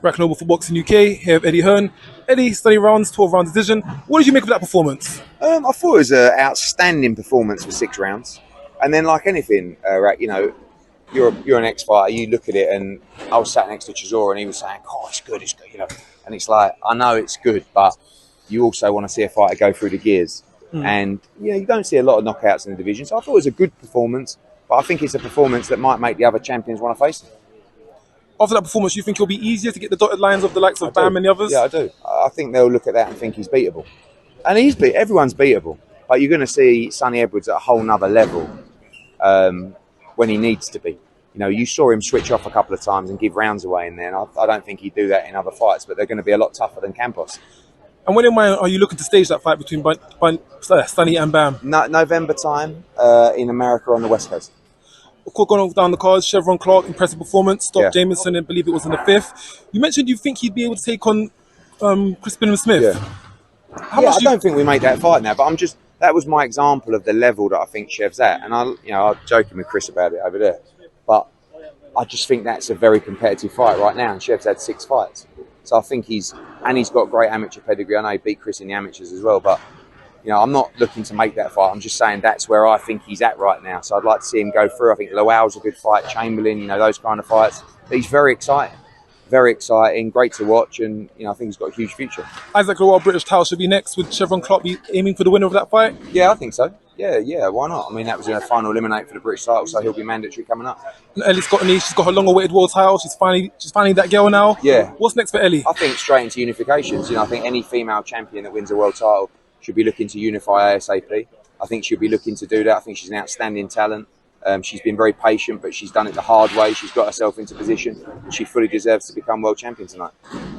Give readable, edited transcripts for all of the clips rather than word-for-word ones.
Brack Noble for Boxing UK, here with Eddie Hearn. Eddie, study rounds, 12 round decision. What did you make of that performance? I thought it was an outstanding performance for 6 rounds. And then, like anything, you know, you're an ex-fighter, you look at it, and I was sat next to Chisora and he was saying, oh, it's good, you know. And it's like, I know it's good, but you also want to see a fighter go through the gears. And, you know, you don't see a lot of knockouts in the division. So I thought it was a good performance, but I think it's a performance that might make the other champions want to face him. After that performance, you think it'll be easier to get the dotted lines of the likes of Bam and the others? Yeah, I do. I think they'll look at that and think he's beatable. And everyone's beatable. But you're going to see Sonny Edwards at a whole nother level when he needs to be. You know, you saw him switch off a couple of times and give rounds away in there. And I don't think he'd do that in other fights, but they're going to be a lot tougher than Campos. And when in mind are you looking to stage that fight between Sonny and Bam? November time in America on the West Coast. Going down the cards, Chevron Clark, impressive performance, stopped Jameson, and believe it was in the 5th. You mentioned you think he'd be able to take on Crispin Smith. Yeah, I don't think we made that fight now, but that was my example of the level that I think Chev's at. And I'm joking with Chris about it over there, but I just think that's a very competitive fight right now. And Chev's had 6 fights, so I think he's got great amateur pedigree. I know he beat Chris in the amateurs as well, but you know, I'm not looking to make that fight. I'm just saying that's where I think he's at right now. So I'd like to see him go through. I think Lowell's a good fight, Chamberlain, you know, those kind of fights. But he's very exciting, great to watch, and you know, I think he's got a huge future. Isaac Lowell, British title should be next. Would Chevron Clark be aiming for the winner of that fight? Yeah, I think so. Yeah, why not? I mean, that was in a final eliminate for the British title, so he'll be mandatory coming up. And Ellie's got she's got her long-awaited world title. She's finally that girl now. Yeah. What's next for Ellie? I think straight into unifications. You know, I think any female champion that wins a world title should be looking to unify ASAP. I think she'll be looking to do that. I think she's an outstanding talent. She's been very patient, but she's done it the hard way. She's got herself into position, and she fully deserves to become world champion tonight.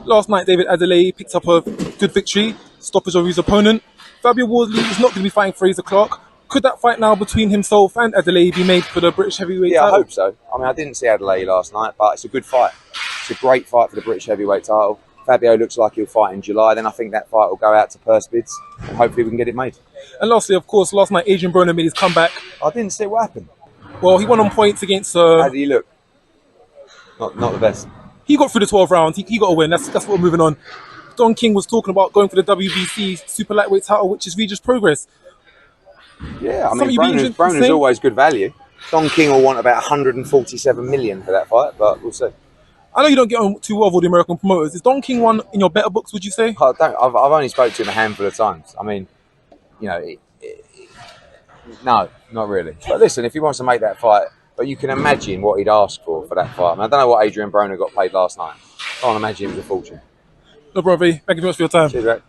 Last night, David Adeleye picked up a good victory, stoppage of his opponent. Fabio Wardley is not going to be fighting Fraser Clark. Could that fight now between himself and Adeleye be made for the British heavyweight title? Yeah, I hope so. I mean, I didn't see Adeleye last night, but it's a good fight. It's a great fight for the British heavyweight title. Fabio looks like he'll fight in July. Then I think that fight will go out to purse bids, and hopefully we can get it made. And lastly, of course, last night Adrian Broner made his comeback. I didn't see what happened. Well, he won on points against... How did he look? Not the best. He got through the 12 rounds. He got a win. That's what we're moving on. Don King was talking about going for the WBC super lightweight title, which is Regis Progress. Yeah, I mean, Broner's always good value. Don King will want about 147 million for that fight, but we'll see. I know you don't get on too well with the American promoters. Is Don King one in your better books, would you say? I don't. I've only spoke to him a handful of times. I mean, you know, no, not really. But listen, if he wants to make that fight, but you can imagine what he'd ask for that fight. I mean, I don't know what Adrian Broner got paid last night. I can't imagine it was a fortune. No, brother. Thank you very much for your time. Cheers, Rick.